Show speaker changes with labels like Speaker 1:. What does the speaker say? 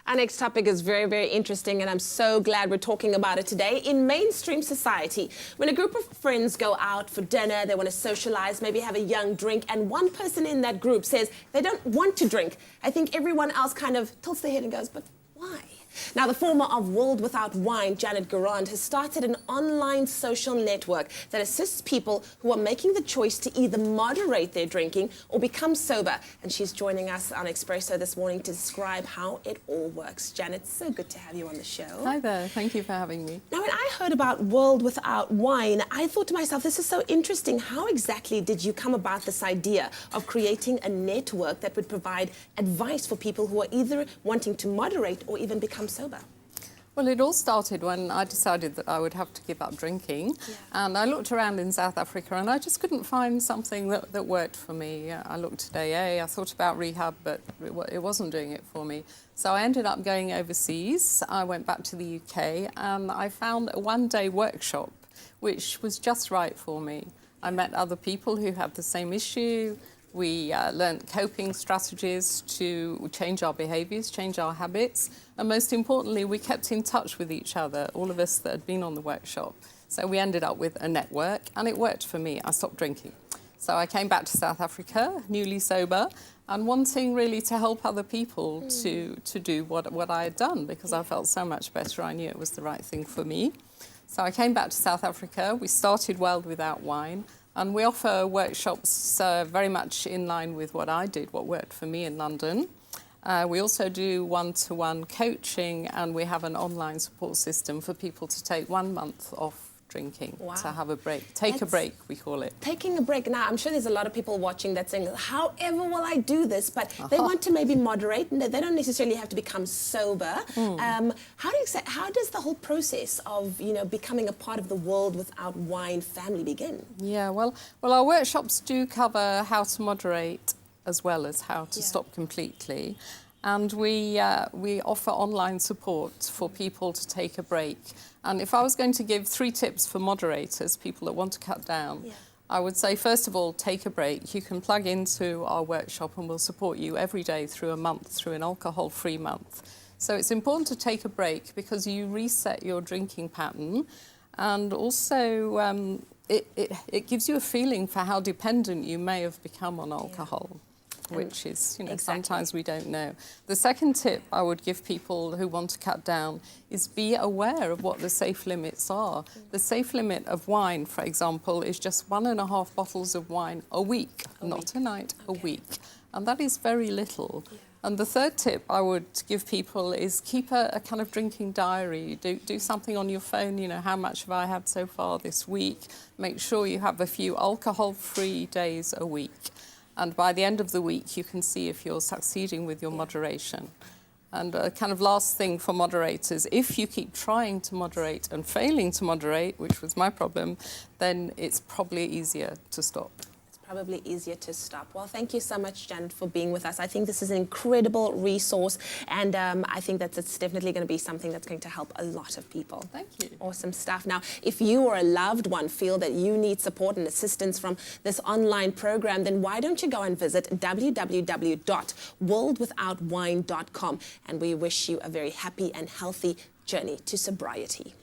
Speaker 1: Our next topic is very, very interesting, and I'm so glad we're talking about it today. In mainstream society, when a group of friends go out for dinner, they want to socialize, maybe have a young drink, and one person in that group says they don't want to drink, I think everyone else kind of tilts their head and goes, but why? Now, the former of World Without Wine, Janet Garand, has started an online social network that assists people who are making the choice to either moderate their drinking or become sober. And she's joining us on Expresso this morning to describe how it all works. Janet, so good to have you on the show.
Speaker 2: Hi there, thank you for having me.
Speaker 1: Now, when I heard about World Without Wine, I thought to myself, this is so interesting. How exactly did you come about this idea of creating a network that would provide advice for people who are either wanting to moderate or even become sober?
Speaker 2: Well, it all started when I decided that I would have to give up drinking. And I looked around in South Africa and I just couldn't find something that worked for me. I looked at AA, I thought about rehab, but it wasn't doing it for me. So I ended up going overseas. I went back to the UK and I found a one-day workshop which was just right for me. I met other people who had the same issue. We learned coping strategies to change our behaviours, change our habits, and most importantly, we kept in touch with each other, all of us that had been on the workshop. So we ended up with a network, and it worked for me. I stopped drinking. So I came back to South Africa, newly sober, and wanting really to help other people to do what I had done, because I felt so much better. I knew it was the right thing for me. So I came back to South Africa. We started World Without Wine. And we offer workshops very much in line with what I did, what worked for me in London. We also do one-to-one coaching, and we have an online support system for people to take 1 month off drinking, to have a break. Take a break, we call it.
Speaker 1: Taking a break. Now, I'm sure there's a lot of people watching that saying, however will I do this? But they want to maybe moderate, and they don't necessarily have to become sober. How does the whole process of, becoming a part of the World Without Wine family begin?
Speaker 2: Yeah, well, our workshops do cover how to moderate as well as how to stop completely. And we offer online support for people to take a break. And if I was going to give 3 tips for moderators, people that want to cut down, I would say, first of all, take a break. You can plug into our workshop and we'll support you every day through a month, through an alcohol-free month. So it's important to take a break because you reset your drinking pattern, and also it gives you a feeling for how dependent you may have become on alcohol. Which is, sometimes we don't know. The second tip I would give people who want to cut down is be aware of what the safe limits are. The safe limit of wine, for example, is just 1.5 bottles of wine a week, not a night, a week. And that is very little. And the third tip I would give people is keep a kind of drinking diary. Do something on your phone, how much have I had so far this week? Make sure you have a few alcohol-free days a week. And by the end of the week, you can see if you're succeeding with your moderation. And a kind of last thing for moderators, if you keep trying to moderate and failing to moderate, which was my problem, then it's probably easier to stop.
Speaker 1: Probably easier to stop. Well, thank you so much, Janet, for being with us. I think this is an incredible resource, and I think that it's definitely going to be something that's going to help a lot of people.
Speaker 2: Thank you.
Speaker 1: Awesome stuff. Now, if you or a loved one feel that you need support and assistance from this online program, then why don't you go and visit www.worldwithoutwine.com, and we wish you a very happy and healthy journey to sobriety.